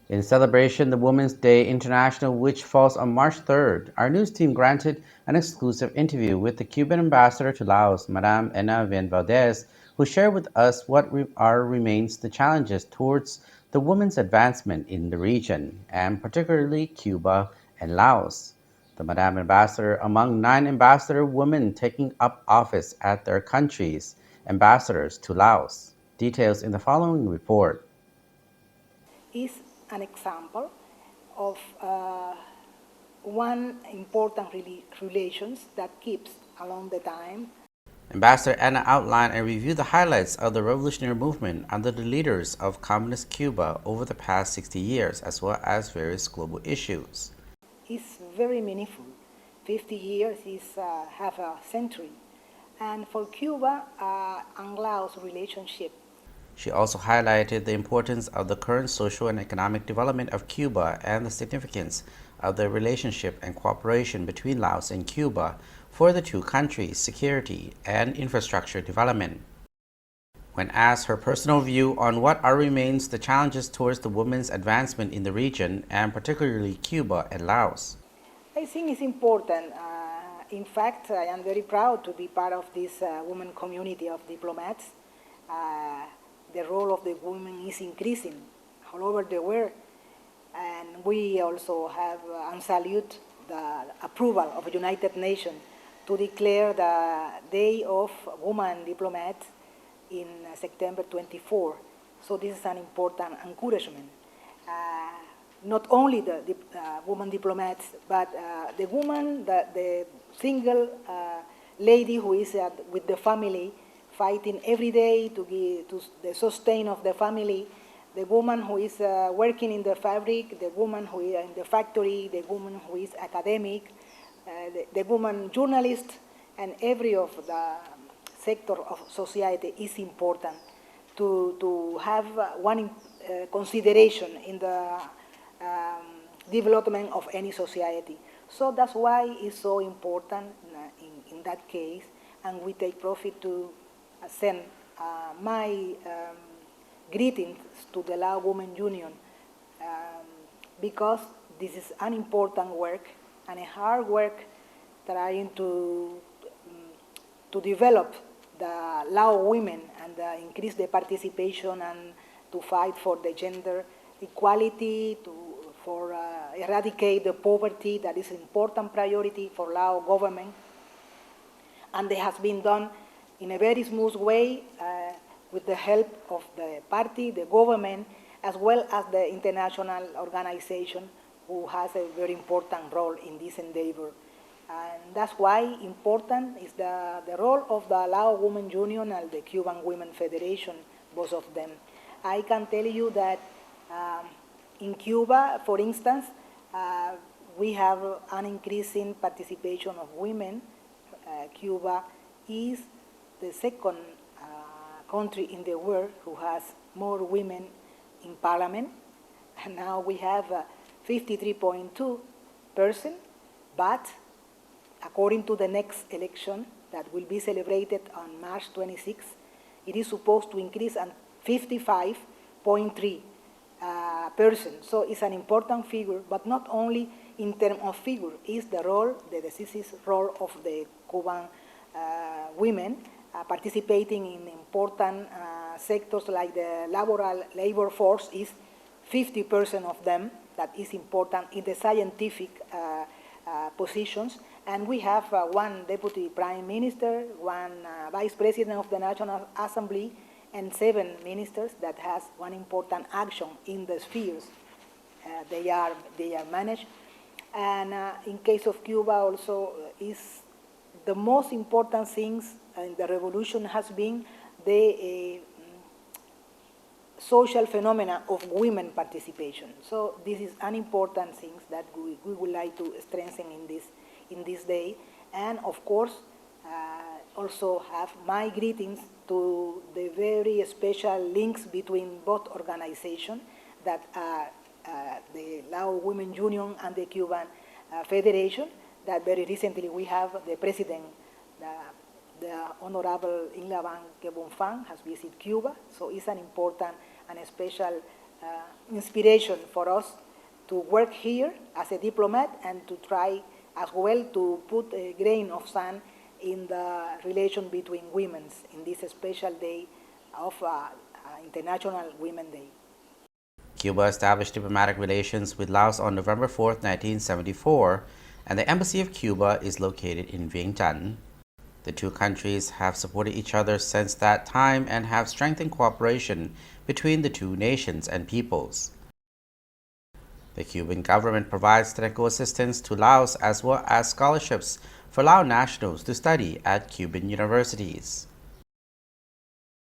In celebration of Women's Day International, which falls on March 3rd, our news team granted an exclusive interview with the Cuban ambassador to Laos, Mme. Enna Viant, who shared with us what remains the challenges towards the women's advancement in the region, and particularly Cuba and Laos. The Madame Ambassador, among 9 ambassador women taking up office at their countries, ambassadors to Laos. Details in the following report. Is an example of one important relations that keeps along the time. Ambassador Anna outlined and reviewed the highlights of the revolutionary movement under the leaders of Communist Cuba over the past 60 years, as well as various global issues. Is very meaningful. 50 years is half a century. And for Cuba and Laos relationship. She also highlighted the importance of the current social and economic development of Cuba and the significance of the relationship and cooperation between Laos and Cuba for the two countries' security and infrastructure development. When asked her personal view on what remains the challenges towards the women's advancement in the region, and particularly Cuba and Laos. I think it's important. In fact, I am very proud to be part of this women community of diplomats. The role of the women is increasing all over the world. And we also have and salute the approval of the United Nations to declare the Day of Women Diplomats in September 24. So this is an important encouragement. Not only the women diplomats, but the woman, the single lady who is with the family, fighting every day to the sustain of the family, the woman who is working in the fabric, the woman who is in the factory, the woman who is academic, the woman journalist, and every of the sector of society is important to have one consideration in the development of any society. So that's why it's so important in that case, and we take profit to send my greetings to the Lao Women Union because this is an important work and a hard work trying to develop the Lao women and increase the participation and to fight for the gender equality, for eradicate the poverty. That is an important priority for Lao government. And it has been done in a very smooth way with the help of the party, the government, as well as the international organization who has a very important role in this endeavor. And that's why important is the role of the Lao Women Union and the Cuban Women Federation, both of them. I can tell you that in Cuba, for instance, we have an increasing participation of women. Cuba is the second country in the world who has more women in parliament. And now we have 53.2%, but according to the next election that will be celebrated on March 26, it is supposed to increase at 55.3%. So it's an important figure, but not only in terms of figure, is the role, the decisive role of the Cuban women participating in important sectors like the labor force is 50% of them. That is important in the scientific positions. And we have one deputy prime minister, one vice president of the National Assembly, and 7 ministers that has one important action in the spheres they are managed. And in case of Cuba also is the most important things in the revolution has been the social phenomena of women participation. So this is an important thing that we would like to strengthen in this day. And of course, also have my greetings to the very special links between both organizations that are the Lao Women Union and the Cuban Federation, that very recently we have the president, the Honorable Inlaban Kebunfang has visited Cuba, so it's an important and a special inspiration for us to work here as a diplomat and to try as well to put a grain of sand in the relation between women in this special day of International Women's Day. Cuba established diplomatic relations with Laos on November 4, 1974, and the Embassy of Cuba is located in Vientiane. The two countries have supported each other since that time and have strengthened cooperation between the two nations and peoples. The Cuban government provides technical assistance to Laos as well as scholarships for Lao nationals to study at Cuban universities.